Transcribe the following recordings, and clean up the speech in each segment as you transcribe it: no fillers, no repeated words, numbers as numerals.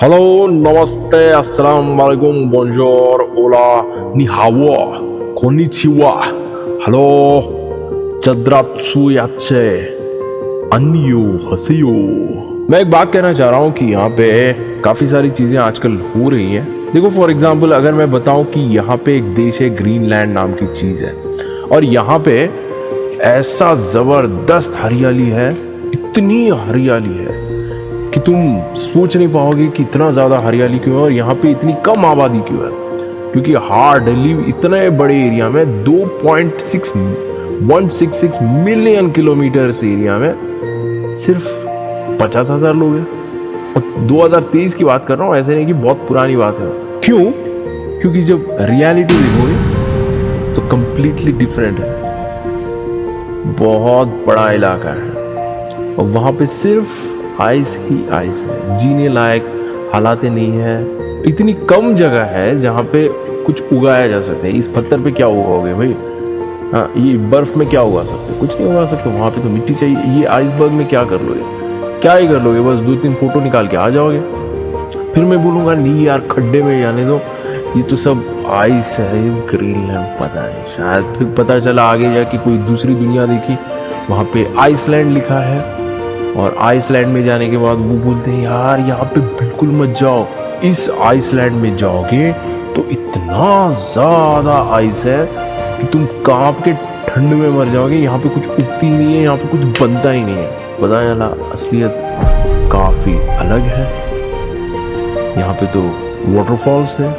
Hello नमस्ते अस्सलाम वालेकुम बोंजोर ओला निहावो कोनिचिवा हेलो चद्रात्सु याचे अन्यो हसियो। मैं एक बात कहना चाह रहा हूँ कि यहाँ पे काफ़ी सारी चीज़ें आजकल हो रही हैं। देखो फॉर एग्जांपल अगर मैं बताऊँ कि यहाँ पे एक देश है ग्रीनलैंड नाम की चीज़ है और यहाँ पे ऐसा ज़बरदस्त हरियाली है, इतनी हरियाली है कि तुम सोच नहीं पाओगे कि इतना ज़्यादा हरियाली क्यों है और यहाँ पे इतनी कम आबादी क्यों है। क्योंकि हार्डली इतने बड़े एरिया में 2.166 मिलियन किलोमीटर से एरिया में सिर्फ 50,000 लोग हैं। और 2023 की बात कर रहा हूँ, ऐसे नहीं कि बहुत पुरानी बात है। क्यों? क्योंकि जब रियलिटी देखोगे तो कंप्लीटली डिफरेंट है। बहुत बड़ा इलाका है और वहाँ पे सिर्फ आइस ही आइस है, जीने लायक हालात नहीं है। इतनी कम जगह है जहाँ पे कुछ उगाया जा सकता है। इस पत्थर पे क्या उगाओगे भाई? हाँ, ये बर्फ में क्या उगा सकते? कुछ नहीं उगा सकते। वहाँ पे तो मिट्टी चाहिए। ये आइसबर्ग में क्या कर लोगे? क्या ही कर लोगे? बस 2-3 फोटो निकाल के आ जाओगे। फिर मैं बोलूँगा नहीं यार, खड्डे में जाने दो, ये तो सब आइस है, ये ग्रीनलैंड पता है। शायद फिर पता चला आगे जाके कोई दूसरी दुनिया देखी, वहाँ पे आइसलैंड लिखा है और आइसलैंड में जाने के बाद वो बोलते हैं यार यहाँ पे बिल्कुल मत जाओ, इस आइसलैंड में जाओगे तो इतना ज़्यादा आइस है कि तुम कांप के ठंड में मर जाओगे। यहाँ पे कुछ उगती नहीं है, यहाँ पे कुछ बनता ही नहीं है। पता चला असलियत काफ़ी अलग है। यहाँ पे तो वाटरफॉल्स है,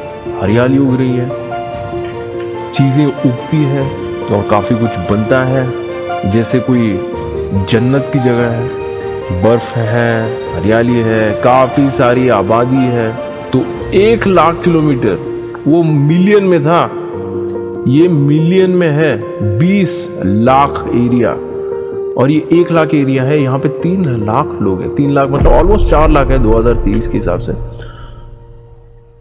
हरियाली उग रही है, चीज़ें उगती है और काफ़ी कुछ बनता है, जैसे कोई जन्नत की जगह है। बर्फ है, हरियाली है, काफी सारी आबादी है। तो 1 लाख किलोमीटर, वो मिलियन में था, ये मिलियन में है। 20 लाख एरिया और ये 1 लाख एरिया है। यहाँ पे 3 लाख लोग हैं। 3 लाख मतलब ऑलमोस्ट 4 लाख है 2023 के हिसाब से।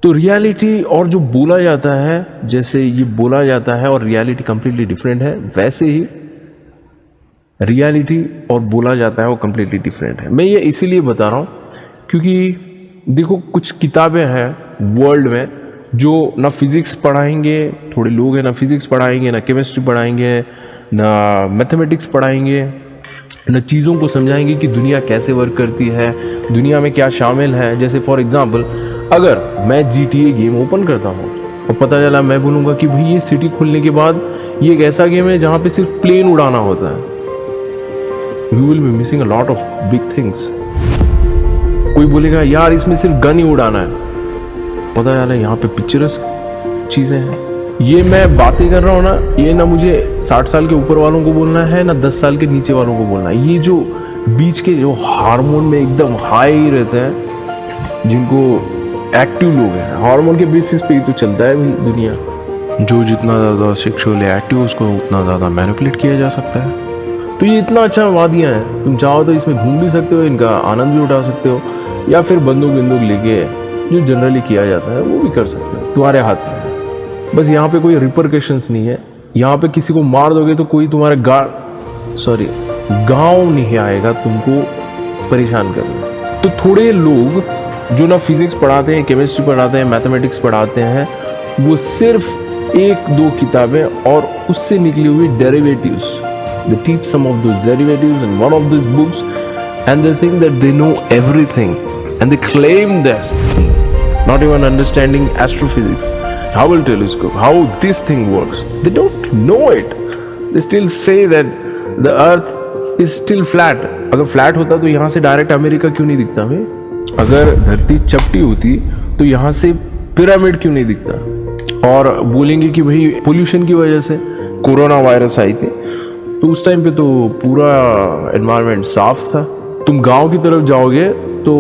तो रियलिटी और जो बोला जाता है, जैसे ये बोला जाता है और रियलिटी कंप्लीटली डिफरेंट है, वैसे ही रियलिटी और बोला जाता है वो कम्प्लीटली डिफरेंट है। मैं ये इसीलिए बता रहा हूँ क्योंकि देखो कुछ किताबें हैं वर्ल्ड में जो ना फिज़िक्स पढ़ाएंगे, थोड़े लोग हैं ना फिज़िक्स पढ़ाएंगे, ना केमिस्ट्री पढ़ाएंगे, ना मैथमेटिक्स पढ़ाएंगे, ना चीज़ों को समझाएंगे कि दुनिया कैसे वर्क करती है, दुनिया में क्या शामिल है। जैसे फॉर एग्ज़ाम्पल अगर मैं GTA गेम ओपन करता हूँ और पता चला, मैं बोलूँगा कि भाई ये सिटी खुलने के बाद ये एक ऐसा गेम है जहाँ पे सिर्फ प्लेन उड़ाना होता है, You will be missing a lot of big things. कोई बोलेगा यार इसमें सिर्फ गन ही उड़ाना है, पता चला यहाँ पे पिक्चरस्क चीज़ें हैं। ये मैं बातें कर रहा हूँ ना, ये ना मुझे 60 साल के ऊपर वालों को बोलना है ना 10 साल के नीचे वालों को बोलना है। ये जो बीच के जो हार्मोन में एकदम हाई रहते हैं, जिनको एक्टिव लोग हैं, हार्मोन के बेसिस पे ही तो चलता है भाई दुनिया। जो जितना ज़्यादा सेक्सुअली एक्टिव उसको उतना ज़्यादा मैनिपुलेट किया जा सकता है। तो ये इतना अच्छा वादियाँ हैं, तुम चाहो तो इसमें घूम भी सकते हो, इनका आनंद भी उठा सकते हो, या फिर बंदूक लेके जो जनरली किया जाता है वो भी कर सकते हो, तुम्हारे हाथ में है। बस यहाँ पे कोई रिपरकशंस नहीं है। यहाँ पे किसी को मार दोगे तो कोई तुम्हारे गाँव नहीं आएगा तुमको परेशान करने। तो थोड़े लोग जो ना फिजिक्स पढ़ाते हैं, केमिस्ट्री पढ़ाते हैं, मैथमेटिक्स पढ़ाते हैं, वो सिर्फ 1-2 किताबें और उससे निकली हुई derivatives, they teach some of those derivatives in one of these books and they think that they know everything and they claim that, not even understanding astrophysics, Hubble telescope, how this thing works. They don't know it. They still say that the earth is still flat. अगर flat होता तो यहाँ से direct America क्यों नहीं दिखता भाई? अगर धरती चपटी होती तो यहाँ से पिरामिड क्यों नहीं दिखता? और बोलेंगे कि भाई पोल्यूशन की वजह से कोरोना वायरस आई थी, तो उस टाइम पे तो पूरा एनवायरनमेंट साफ था। तुम गांव की तरफ जाओगे तो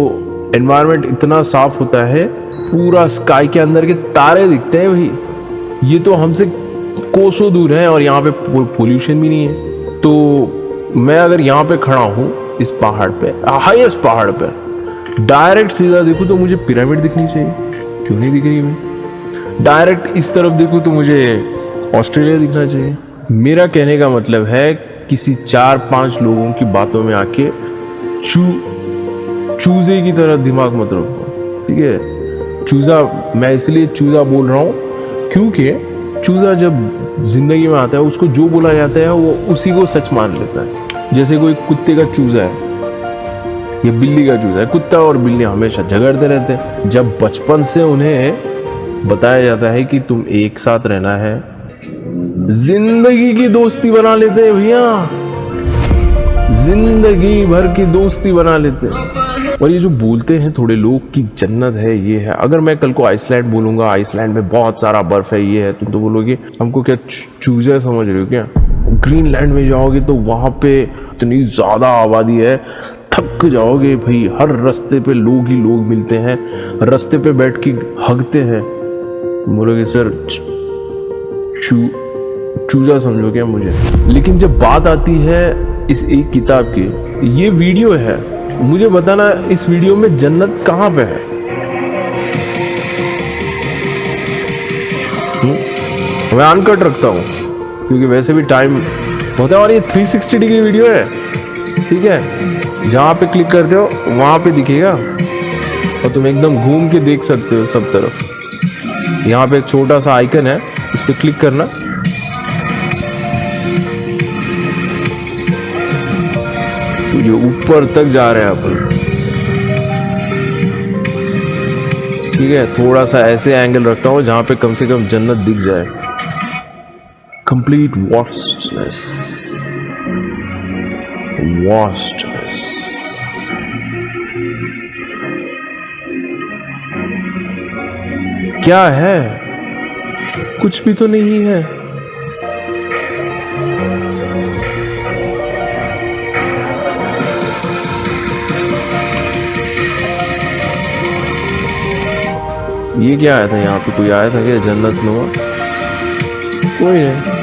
एनवायरनमेंट इतना साफ होता है, पूरा स्काई के अंदर के तारे दिखते हैं भाई। ये तो हमसे कोसों दूर है और यहाँ पे पोल्यूशन भी नहीं है। तो मैं अगर यहाँ पे खड़ा हूँ इस पहाड़ पे, हाईएस्ट पहाड़ पे, डायरेक्ट सीधा देखूँ तो मुझे पिरामिड दिखनी चाहिए, क्यों नहीं दिख रही भाई? डायरेक्ट इस तरफ देखूँ तो मुझे ऑस्ट्रेलिया दिखना चाहिए। मेरा कहने का मतलब है किसी 4-5 लोगों की बातों में आके चूजे की तरह दिमाग मत रखो। ठीक है। चूजा, मैं इसलिए चूजा बोल रहा हूँ क्योंकि चूजा जब जिंदगी में आता है उसको जो बोला जाता है वो उसी को सच मान लेता है। जैसे कोई कुत्ते का चूजा है या बिल्ली का चूजा है, कुत्ता और बिल्ली हमेशा झगड़ते रहते हैं। जब बचपन से उन्हें बताया जाता है कि तुम एक साथ रहना है, जिंदगी की दोस्ती बना लेते हैं भैया, जिंदगी भर की दोस्ती बना लेते हैं। और ये जो बोलते हैं थोड़े लोग कि जन्नत है, ये है, अगर मैं कल को आइसलैंड बोलूंगा, आइसलैंड में बहुत सारा बर्फ है, ये है, तुम तो बोलोगे हमको क्या चूजा समझ रहे हो क्या? ग्रीनलैंड में जाओगे तो वहां पे इतनी ज्यादा आबादी है, थक जाओगे भाई। हर रास्ते पे लोग ही लोग मिलते हैं, रास्ते पे बैठ के हगते हैं। बोलोगे सर चूजा समझो क्या मुझे? लेकिन जब बात आती है इस एक किताब की, ये वीडियो है, मुझे बताना इस वीडियो में जन्नत कहां पे है? मैं अनकट रखता हूं क्योंकि वैसे भी टाइम होता है और ये 360 डिग्री वीडियो है, ठीक है। जहां पे क्लिक करते हो वहां पे दिखेगा और तुम एकदम घूम के देख सकते हो सब तरफ। यहाँ पे एक छोटा सा आइकन है, इस पे क्लिक करना, तो ये ऊपर तक जा रहे हैं अपन, ठीक है। थोड़ा सा ऐसे एंगल रखता हूं जहां पे कम से कम जन्नत दिख जाए। Complete vastness, vastness. क्या है? कुछ भी तो नहीं है। ये क्या आया था? यहाँ पे कोई आया था क्या जन्नत नुमा? कोई नहीं।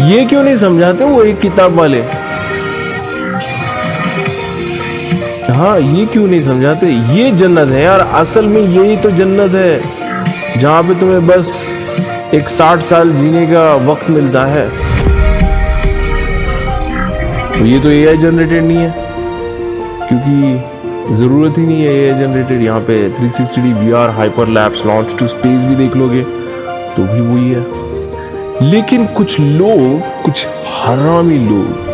ये क्यों नहीं समझाते वो एक किताब वाले? हाँ, ये क्यों नहीं समझाते? ये जन्नत है यार, असल में यही तो जन्नत है जहां पे तुम्हें बस एक 60 साल जीने का वक्त मिलता है। तो ये तो एआई जनरेटेड नहीं है क्योंकि जरूरत ही नहीं है एआई जनरेटेड। यहाँ पे 360 VR hyperlapse launch to space भी देख लोगे तो भी वही है। लेकिन कुछ लोग, कुछ हरामी लोग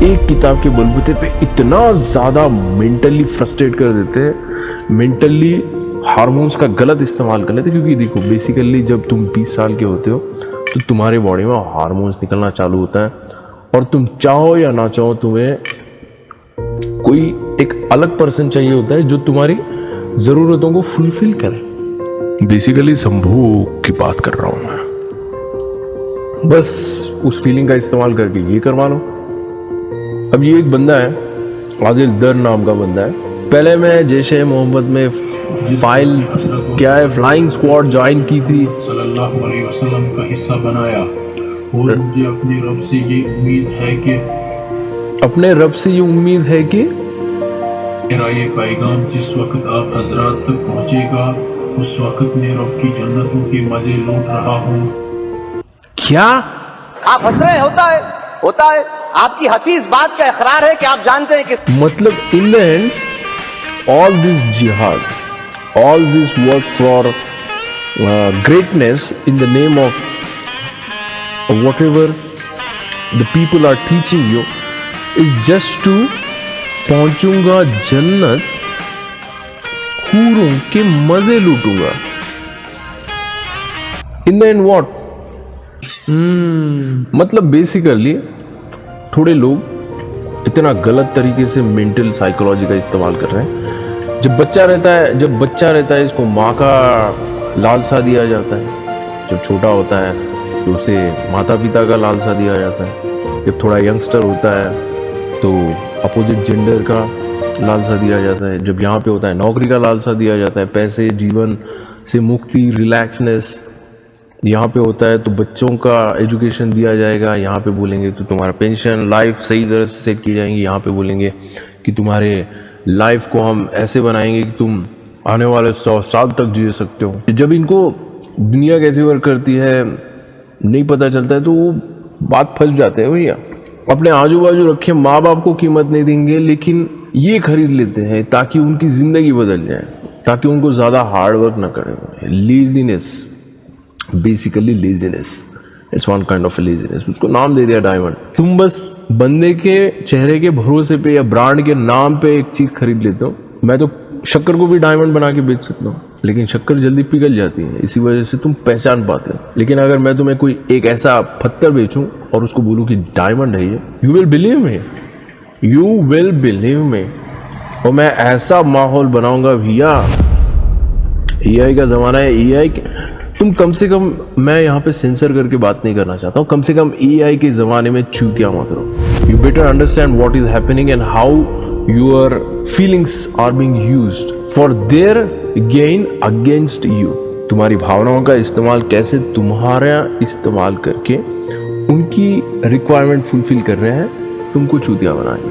एक किताब के बलबूते पे इतना ज्यादा मेंटली फ्रस्ट्रेट कर देते हैं, मेंटली हार्मोन्स का गलत इस्तेमाल कर लेते हैं। क्योंकि देखो बेसिकली जब तुम 20 साल के होते हो तो तुम्हारे बॉडी में हार्मोन्स निकलना चालू होता है और तुम चाहो या ना चाहो तुम्हें कोई एक अलग पर्सन चाहिए होता है जो तुम्हारी जरूरतों को फुलफिल करे। बेसिकली संभोग की बात कर रहा हूं मैं। बस उस फीलिंग का इस्तेमाल करके ये करवा लो। अब ये एक बंदा है, आदिल दर नाम का बंदा है। पहले मैं जैशे मोहम्मद में फाइल क्या है फ्लाइंग स्क्वाड ज्वाइन की थी, सल्लल्लाहु अलैहि वसल्लम का हिस्सा बनाया और मुझे अपने रब से ये उम्मीद है कि मेरा ये पैगाम जिस वक्त आप हजरात तक पहुंचेगा उस वक्त मैं रब की जन्नतों के मजे लूट रहा हूँ। क्या आप हंस रहे? होता है आपकी हंसी इस बात का इकरार है कि आप जानते हैं कि मतलब in the end all this जिहाद, all this work for greatness in the name of whatever the people are teaching you is just to पहुंचूंगा जन्नत, हूरों के मजे लूटूंगा। In the end what? मतलब बेसिकली थोड़े लोग इतना गलत तरीके से मेंटल साइकोलॉजी का इस्तेमाल कर रहे हैं। जब बच्चा रहता है इसको माँ का लालसा दिया जाता है। जब छोटा होता है तो उसे माता पिता का लालसा दिया जाता है। जब थोड़ा यंगस्टर होता है तो अपोजिट जेंडर का लालसा दिया जाता है। जब यहाँ पे होता है नौकरी का लालसा दिया जाता है, पैसे, जीवन से मुक्ति, रिलैक्सनेस। यहाँ पे होता है तो बच्चों का एजुकेशन दिया जाएगा। यहाँ पे बोलेंगे तो तुम्हारा पेंशन, लाइफ सही तरह से सेट की जाएंगी। यहाँ पे बोलेंगे कि तुम्हारे लाइफ को हम ऐसे बनाएंगे कि तुम आने वाले 100 साल तक जी सकते हो। जब इनको दुनिया कैसे वर्क करती है नहीं पता चलता है तो वो बात फंस जाते हैं भैया। अपने आजू बाजू रखे माँ बाप को कीमत नहीं देंगे, लेकिन ये खरीद लेते हैं ताकि उनकी जिंदगी बदल जाए, ताकि उनको ज्यादा हार्ड वर्क ना करना। Laziness, basically laziness, it's one kind of laziness. उसको नाम दे दिया डायमंड। तुम बस बंदे के चेहरे के भरोसे पे या ब्रांड के नाम पे एक चीज खरीद लेते हो। मैं तो शक्कर को भी डायमंड बना के बेच सकता हूँ, लेकिन शक्कर जल्दी पिघल जाती है, इसी वजह से तुम पहचान पाते हो। लेकिन अगर मैं तुम्हें कोई एक ऐसा पत्थर बेचूं और उसको बोलूं कि डायमंड है ये, you will believe me, you will believe me. और मैं ऐसा माहौल बनाऊंगा भैया, एआई का जमाना है। एआई तुम कम से कम, मैं यहाँ पे सेंसर करके बात नहीं करना चाहता हूँ, कम से कम एआई के जमाने में चूतिया मत रहो। You better understand what is happening and how your feelings are being used for their gain against you। तुम्हारी भावनाओं का इस्तेमाल कैसे तुम्हारा इस्तेमाल करके उनकी रिक्वायरमेंट फुलफिल कर रहे हैं, तुमको चूतिया बनाएंगे।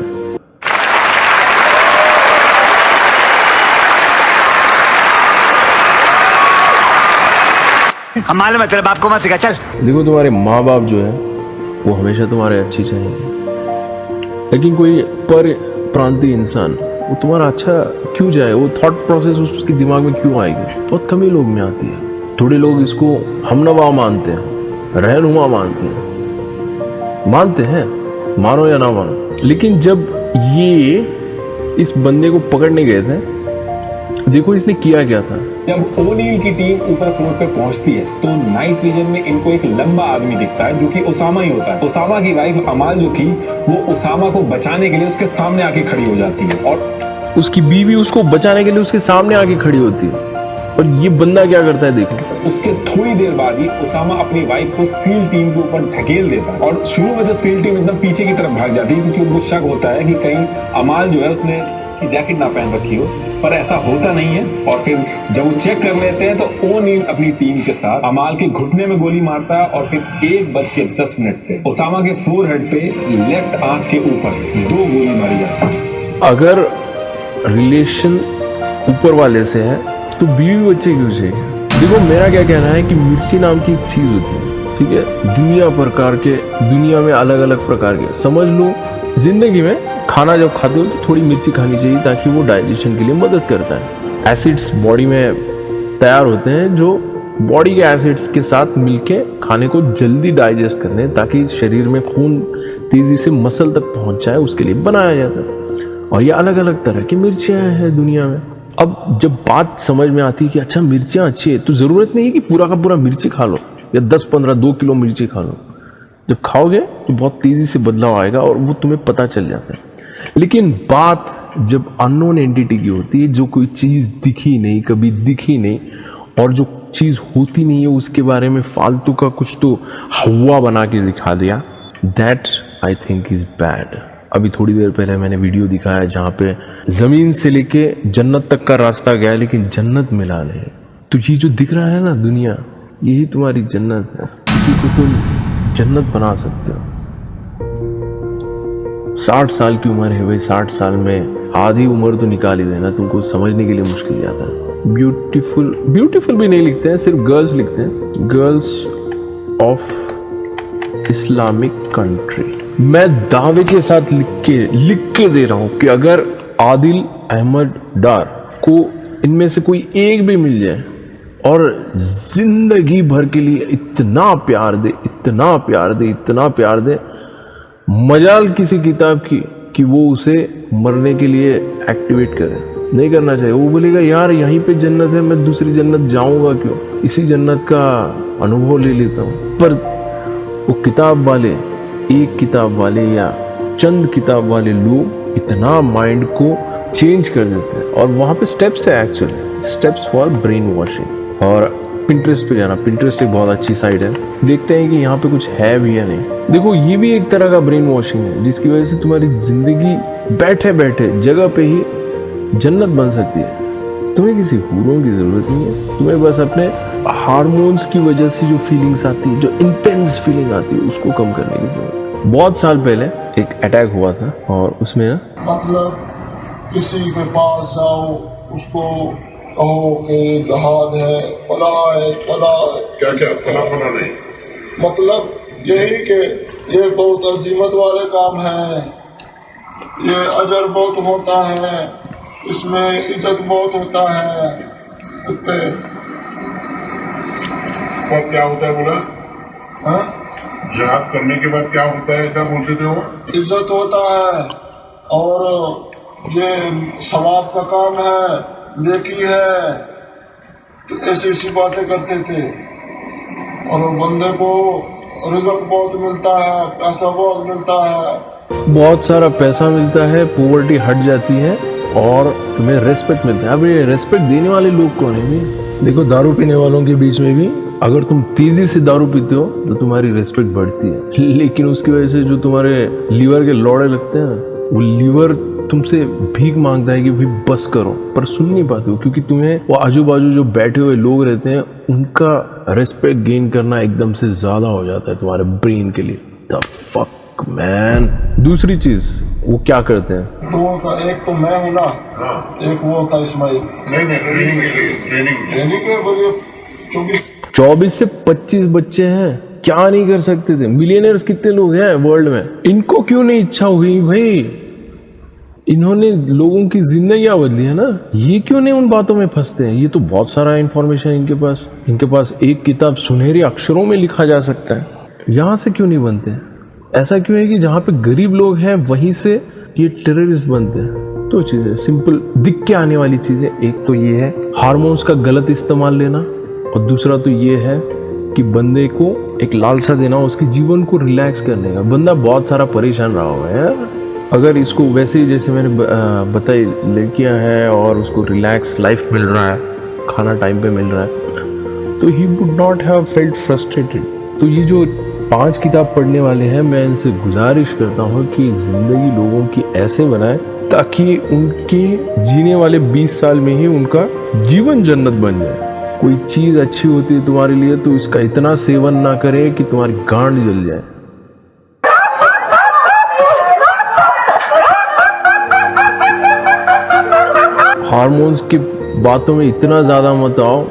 हम मालूम है तेरे बाप को मत सिखा, चल। देखो तुम्हारे माँ बाप जो है वो हमेशा तुम्हारे अच्छी चाहेंगे, लेकिन कोई पर प्रांतीय इंसान वो तुम्हारा अच्छा क्यों जाए, वो थॉट प्रोसेस उसके दिमाग में क्यों आएगी? बहुत कम ही लोग में आती है। थोड़े लोग इसको हमनवा मानते हैं, रहनुमा मानते हैं, मानो या ना मानो। लेकिन जब ये इस बंदे को पकड़ने गए थे, देखो इसने किया क्या था। जब ओनील की टीम ऊपर फ्लोर पे पहुंचती है तो नाइट विजन में इनको एक लंबा आदमी दिखता है जो कि ओसामा ही होता है। ओसामा की वाइफ अमाल जो थी वो ओसामा को बचाने के लिए उसके सामने आके खड़ी हो जाती है, और उसकी बीवी उसको बचाने के लिए उसके सामने आके खड़ी होती है। और ये बंदा क्या करता है देखो, उसके थोड़ी देर बाद ही ओसामा अपनी वाइफ को सील टीम के ऊपर ढकेल देता है। और शुरू में तो सील टीम एकदम पीछे की तरफ भाग जाती है क्योंकि उनको शक होता है कि कहीं अमाल जो है उसने की जैकेट ना पहन रखी हो, पर ऐसा होता नहीं है। और फिर जब वो चेक कर लेते हैं तो ओनील अपनी टीम के साथ अमाल के घुटने में गोली मारता है, और फिर 1:10 पे ओसामा के फोरहेड पे लेफ्ट आंख के ऊपर 2 गोली मारी जाती है। अगर रिलेशन ऊपर वाले से है तो बीवी बच्चे क्यों चाहिए? देखो मेरा क्या कहना है कि मिर्ची नाम की एक चीज होती है, ठीक है, दुनिया में अलग अलग प्रकार के, समझ लो जिंदगी में खाना जब खाते हो तो थोड़ी मिर्ची खानी चाहिए ताकि वो डाइजेशन के लिए मदद करता है। एसिड्स बॉडी में तैयार होते हैं जो बॉडी के एसिड्स के साथ मिलके खाने को जल्दी डाइजेस्ट करने, ताकि शरीर में खून तेजी से मसल तक पहुंच जाए, उसके लिए बनाया जाता है। और ये अलग अलग तरह की मिर्चियाँ हैं दुनिया में। अब जब बात समझ में आती है कि अच्छा मिर्चियाँ अच्छी है, तो ज़रूरत नहीं है कि पूरा का पूरा मिर्ची खा लो या 10-15 2 किलो मिर्ची खा लो। जब खाओगे तो बहुत तेज़ी से बदलाव आएगा और वो तुम्हें पता चल जाता है। लेकिन बात जब अननोन एंटिटी की होती है, जो कोई चीज़ दिखी नहीं, कभी दिखी नहीं, और जो चीज़ होती नहीं है उसके बारे में फालतू का कुछ तो हवा बना के दिखा दिया, that I think is bad. अभी थोड़ी देर पहले मैंने वीडियो दिखाया जहाँ पे ज़मीन से लेके जन्नत तक का रास्ता गया लेकिन जन्नत मिला नहीं। तो ये जो दिख रहा है ना दुनिया, यही तुम्हारी जन्नत है। किसी को तुम जन्नत बना सकते हो। 60 साल की उम्र है भाई, 60 साल में आधी उम्र तो निकाल ही देना, तुमको समझने के लिए मुश्किल जाता है। ब्यूटीफुल भी नहीं लिखते हैं, सिर्फ गर्ल्स लिखते हैं, गर्ल्स ऑफ इस्लामिक कंट्री। मैं दावे के साथ लिख के दे रहा हूं कि अगर आदिल अहमद डार को इनमें से कोई एक भी मिल जाए और जिंदगी भर के लिए इतना प्यार दे, इतना प्यार दे, इतना प्यार दे, मजाल किसी किताब की कि वो उसे मरने के लिए एक्टिवेट करे, नहीं करना चाहिए। वो बोलेगा यार यहीं पे जन्नत है, मैं दूसरी जन्नत जाऊंगा क्यों, इसी जन्नत का अनुभव ले लेता हूँ। पर वो किताब वाले, एक किताब वाले या चंद किताब वाले लोग इतना माइंड को चेंज कर देते हैं। और वहाँ पे स्टेप्स है, actually steps for brain washing. और पिंटरेस्ट पे जाना, पिंटरेस्ट एक बहुत अच्छी साइट है, देखते हैं कि यहाँ पे कुछ है भी या नहीं। देखो ये भी एक तरह का ब्रेन वॉशिंग है जिसकी वजह से तुम्हारी जिंदगी बैठे बैठे जगह पे ही जन्नत बन सकती है। तुम्हें किसी हूरों की जरूरत नहीं है, तुम्हें बस अपने हार्मोन्स की वजह से जो फीलिंग्स आती है, जो इंटेंस फीलिंग आती है, उसको कम करने की जरूरत है। बहुत साल पहले एक अटैक हुआ था और उसमें मतलब किसी के पास जाओ उसको कहो कि जहाद है, फला है, फला है। क्या क्या फला फला नहीं, मतलब यही कि ये बहुत अजीमत वाले काम है, ये अजर बहुत होता है, इसमें इज्जत बहुत होता है। कुत्ते और क्या होता है बोला? हाँ? जिहाद करने के बाद क्या होता है ऐसा बोलते थे वो? इज्जत होता है और ये सवाब का काम है, नेकी है। तो ऐसी ऐसी बातें करते थे और बंदे को रिज़्क बहुत मिलता है, पैसा बहुत मिलता है। बहुत सारा पैसा मिलता है, पॉवर्टी हट जाती है और तुम्हें रेस्पेक्ट मिलता है। अब ये रेस्पेक्ट देने वाले लोग कौन है भी? देखो, दारू पीने वालों के बीच में भी अगर तुम तेजी से दारू पीते हो तो तुम्हारी रेस्पेक्ट बढ़ती है, लेकिन उसकी वजह से जो तुम्हारे लीवर के लौड़े लगते हैं ना, वो लीवर तुमसे भीख मांगता है कि भाई बस करो, पर सुन नहीं पाते हो क्योंकि तुम्हें वो आजू बाजू जो बैठे हुए लोग रहते हैं उनका रेस्पेक्ट गेन करना एकदम से ज्यादा हो जाता है तुम्हारे ब्रेन के लिए। The fuck man. दूसरी चीज वो क्या करते हैं, दो का एक तो मैं हूँ ना, एक वो था इस्माइल। नहीं ट्रेनिंग ट्रेनिंग के बोलिए 24 से 25 बच्चे हैं, क्या नहीं कर सकते थे। मिलियनर्स कितने लोग हैं वर्ल्ड में, इनको क्यों नहीं इच्छा हुई भाई? इन्होंने लोगों की जिंदगियां बदली है ना, ये क्यों नहीं उन बातों में फंसते हैं? ये तो बहुत सारा इंफॉर्मेशन इनके पास एक किताब सुनहरे अक्षरों में लिखा जा सकता है, यहाँ से क्यों नहीं बनते? ऐसा क्यों है कि जहाँ पे गरीब लोग हैं वहीं से ये टेररिस्ट बनते हैं? दो चीजें सिंपल दिख के आने वाली चीजें, एक तो ये है हार्मोन्स का गलत इस्तेमाल लेना, और दूसरा तो ये है कि बंदे को एक लालसा देना उसके जीवन को रिलैक्स करने का। बंदा बहुत सारा परेशान रहा हुआ है यार, अगर इसको वैसे ही जैसे मैंने बताई लड़कियां हैं और उसको रिलैक्स लाइफ मिल रहा है, खाना टाइम पे मिल रहा है, तो he would not have felt frustrated. तो ये जो 5 किताब पढ़ने वाले हैं, मैं इनसे गुजारिश करता हूँ कि ज़िंदगी लोगों की ऐसे बनाए ताकि उनके जीने वाले 20 साल में ही उनका जीवन जन्नत बन जाए। कोई चीज़ अच्छी होती है तुम्हारे लिए तो इसका इतना सेवन ना करे कि तुम्हारी गांड जल जाए। हार्मोन्स की बातों में इतना ज़्यादा मत आओ,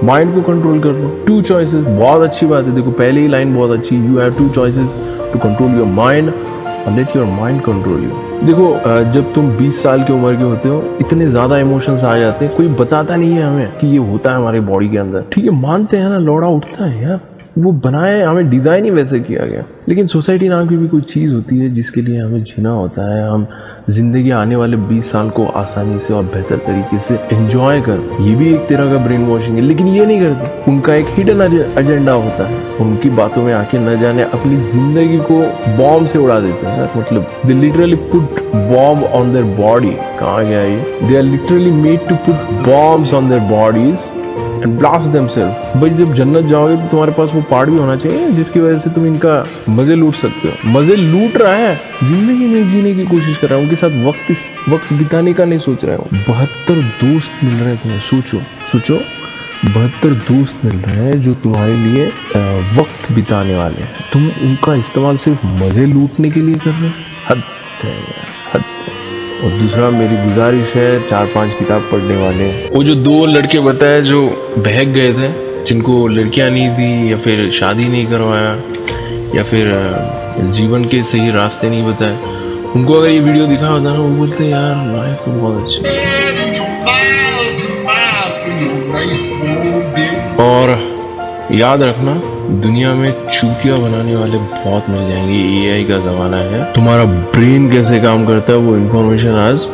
माइंड को कंट्रोल कर लो। 2 चॉइसेस बहुत अच्छी बात है। देखो पहले ही लाइन बहुत अच्छी, you have 2 choices to control your mind और let your mind control you. देखो जब तुम 20 साल की उम्र के होते हो इतने ज़्यादा इमोशंस आ जाते हैं, कोई बताता नहीं है हमें कि ये होता है हमारे बॉडी के अंदर। ठीक है, मानते हैं ना, लौड़ा उठता है यार, वो बनाए, हमें डिज़ाइन ही वैसे किया गया। लेकिन सोसाइटी नाम की भी कोई चीज़ होती है जिसके लिए हमें जीना होता है। हम ज़िंदगी आने वाले 20 साल को आसानी से और बेहतर तरीके से एंजॉय कर, ये भी एक तरह का ब्रेन वॉशिंग है। लेकिन ये नहीं करते, उनका एक हिडन एजेंडा होता है। उनकी बातों में आके न जाने अपनी ज़िंदगी को बॉम्ब से उड़ा देते हैं। मतलब they literally put bomb on their body. कहाँ गया ये? They are literally made to put bombs on their bodies and blast themselves. भाई जब जन्नत जाओगे तो तुम्हारे पास वो पार्ट भी होना चाहिए जिसकी वजह से तुम इनका मजे लूट सकते हो। मजे लूट रहा है, जिंदगी में जीने की कोशिश कर रहा है, उनके साथ वक्त बिताने का नहीं सोच रहा है। 72 दोस्त मिल रहे हैं तुम्हें, सोचो 72 दोस्त मिल रहे हैं जो तुम्हारे लिए वक्त बिताने वाले हैं। तुम उनका इस्तेमाल सिर्फ मजे लूटने के लिए कर रहे हो। हद है यार, हद है। और दूसरा मेरी गुजारिश है 4-5 किताब पढ़ने वाले। वो जो 2 लड़के बताए जो बहक गए थे, जिनको लड़कियां नहीं दी या फिर शादी नहीं करवाया या फिर जीवन के सही रास्ते नहीं बताए, उनको अगर ये वीडियो दिखा होता ना, वो बोलते यार लाइफ तो बहुत अच्छी है। और याद रखना, दुनिया में चूतिया बनाने वाले बहुत मिल जाएंगे। AI का ज़माना है। तुम्हारा ब्रेन कैसे काम करता है वो इन्फॉर्मेशन आज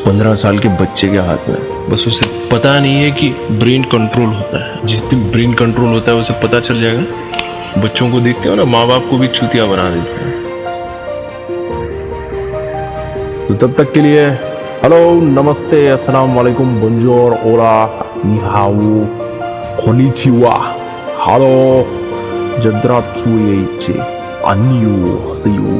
15 साल के बच्चे के हाथ में। बस उसे पता नहीं है कि ब्रेन कंट्रोल होता है। जिस दिन ब्रेन कंट्रोल होता है उसे पता चल जाएगा। बच्चों को देखते हो ना, माँ बाप को भी चूतिया बना देते हैं। तो तब तक के लिए हेलो, नमस्ते, अस्सलाम वालेकुम, बोंजोर, ओरा, नि हाओ, कोनिचिवा, हेलो, जद्रा चुएचे, अन्यू, हसियू।